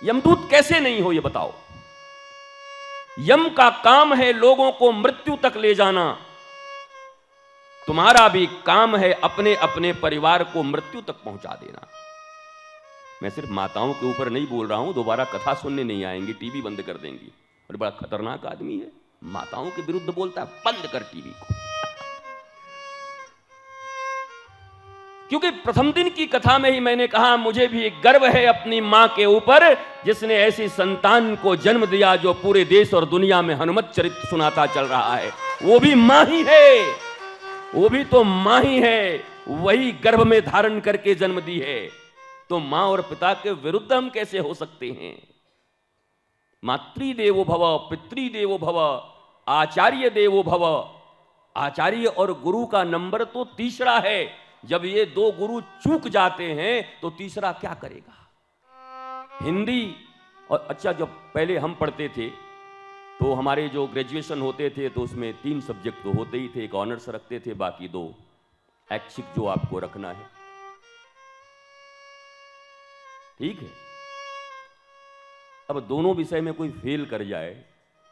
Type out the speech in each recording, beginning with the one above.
यमदूत कैसे नहीं हो, ये बताओ। यम का काम है लोगों को मृत्यु तक ले जाना, तुम्हारा भी काम है अपने अपने परिवार को मृत्यु तक पहुंचा देना। मैं सिर्फ माताओं के ऊपर नहीं बोल रहा हूं, दोबारा कथा सुनने नहीं आएंगी, टीवी बंद कर देंगी। और बड़ा खतरनाक आदमी है, माताओं के विरुद्ध बोलता है, बंद कर टीवी को। क्योंकि प्रथम दिन की कथा में ही मैंने कहा, मुझे भी गर्व है अपनी मां के ऊपर जिसने ऐसी संतान को जन्म दिया जो पूरे देश और दुनिया में हनुमत चरित्र सुनाता चल रहा है। वो भी मां ही है, वो भी तो मां ही है, वही गर्भ में धारण करके जन्म दी है। तो मां और पिता के विरुद्ध हम कैसे हो सकते हैं? मातृदेवो भव, पितृदेवो भव, आचार्य देवो भव। आचार्य और गुरु का नंबर तो तीसरा है। जब ये दो गुरु चूक जाते हैं तो तीसरा क्या करेगा? हिंदी और अच्छा, जब पहले हम पढ़ते थे तो हमारे जो ग्रेजुएशन होते थे तो उसमें 3 सब्जेक्ट तो होते ही थे, एक ऑनर्स रखते थे, बाकी 2 ऐच्छिक जो आपको रखना है। ठीक है। अब दोनों विषय में कोई फेल कर जाए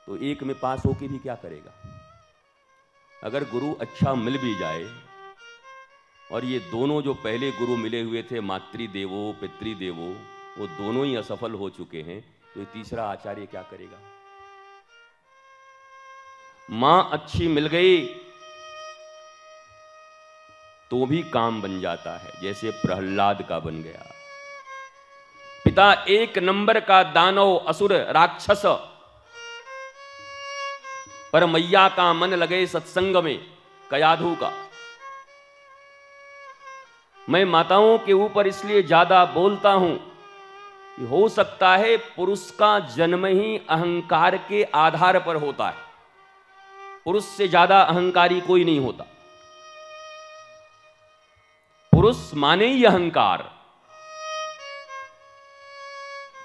तो एक में पास होके भी क्या करेगा? अगर गुरु अच्छा मिल भी जाए और ये दोनों जो पहले गुरु मिले हुए थे, मातृदेवो पितृदेवो, वो दोनों ही असफल हो चुके हैं, तो ये तीसरा आचार्य क्या करेगा? मां अच्छी मिल गई तो भी काम बन जाता है, जैसे प्रहलाद का बन गया। पिता 1 नंबर का दानव, असुर, राक्षस, पर मैया का मन लगे सत्संग में, कयाधु का। मैं माताओं के ऊपर इसलिए ज्यादा बोलता हूं कि हो सकता है पुरुष का जन्म ही अहंकार के आधार पर होता है। पुरुष से ज्यादा अहंकारी कोई नहीं होता। पुरुष माने ही अहंकार।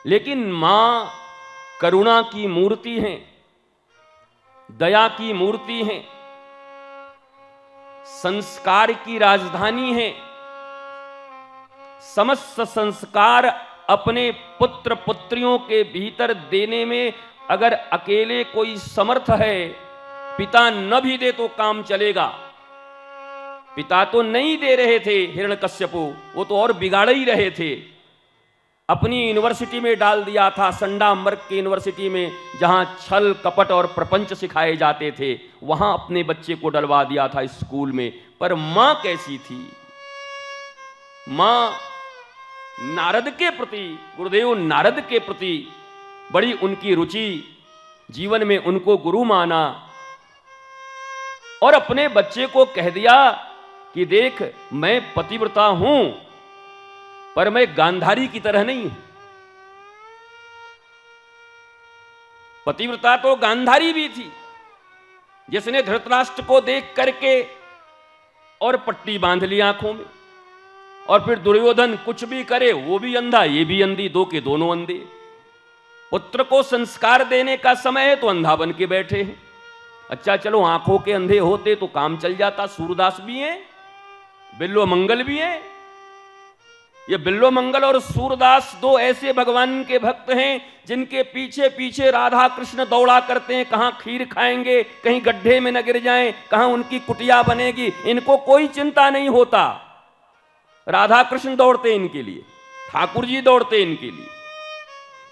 लेकिन मां करुणा की मूर्ति है, दया की मूर्ति है, संस्कार की राजधानी है। समस्त संस्कार अपने पुत्र पुत्रियों के भीतर देने में अगर अकेले कोई समर्थ है, पिता न भी दे तो काम चलेगा। पिता तो नहीं दे रहे थे हिरण्यकश्यपु, वो तो और बिगाड़ ही रहे थे। अपनी यूनिवर्सिटी में डाल दिया था, संडा मर्ग की यूनिवर्सिटी में, जहां छल कपट और प्रपंच सिखाए जाते थे, वहां अपने बच्चे को डलवा दिया था स्कूल में। पर मां कैसी थी? मां नारद के प्रति, गुरुदेव नारद के प्रति बड़ी उनकी रुचि, जीवन में उनको गुरु माना और अपने बच्चे को कह दिया कि देख, मैं पतिव्रता हूं पर मैं गांधारी की तरह नहीं हूं। पतिव्रता तो गांधारी भी थी, जिसने धृतराष्ट्र को देख करके और पट्टी बांध ली आंखों में, और फिर दुर्योधन कुछ भी करे वो भी अंधा, ये भी अंधी, 2 के दोनों अंधे। पुत्र को संस्कार देने का समय है तो अंधा बन के बैठे हैं। अच्छा चलो, आंखों के अंधे होते तो काम चल जाता। सूरदास भी हैं, बिल्लो मंगल भी हैं। ये बिल्लो मंगल और सूरदास 2 ऐसे भगवान के भक्त हैं जिनके पीछे पीछे राधा कृष्ण दौड़ा करते हैं। कहां खीर खाएंगे, कहीं गड्ढे में न गिर जाएं, कहां उनकी कुटिया बनेगी, इनको कोई चिंता नहीं होता। राधा कृष्ण दौड़ते इनके लिए, ठाकुर जी दौड़ते इनके लिए।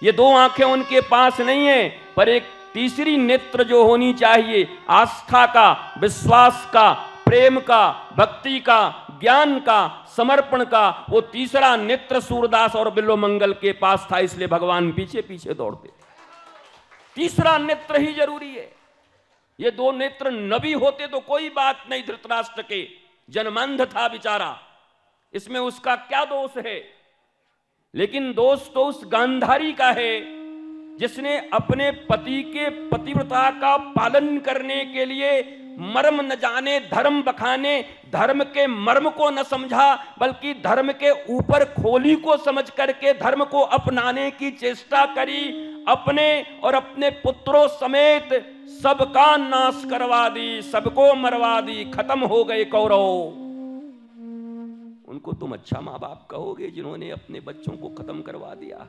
ये 2 आंखें उनके पास नहीं है, पर एक तीसरी नेत्र जो होनी चाहिए, आस्था का, विश्वास का, प्रेम का, भक्ति का, ज्ञान का, समर्पण का, वो तीसरा नेत्र सूरदास और बिल्लो मंगल के पास था। इसलिए भगवान पीछे पीछे दौड़ते। तीसरा नेत्र ही जरूरी है। ये 2 नेत्र न भी होते तो कोई बात नहीं। धृतराष्ट्र के जन्मांध था बेचारा, इसमें उसका क्या दोष है? लेकिन दोष तो उस गांधारी का है जिसने अपने पति के पतिव्रता का पालन करने के लिए मर्म न जाने धर्म बखाने, धर्म के मर्म को न समझा, बल्कि धर्म के ऊपर खोली को समझ करके धर्म को अपनाने की चेष्टा करी। अपने और अपने पुत्रों समेत सबका नाश करवा दी, सबको मरवा दी, खत्म हो गए कौरव। उनको तुम अच्छा माँ बाप कहोगे जिन्होंने अपने बच्चों को खत्म करवा दिया।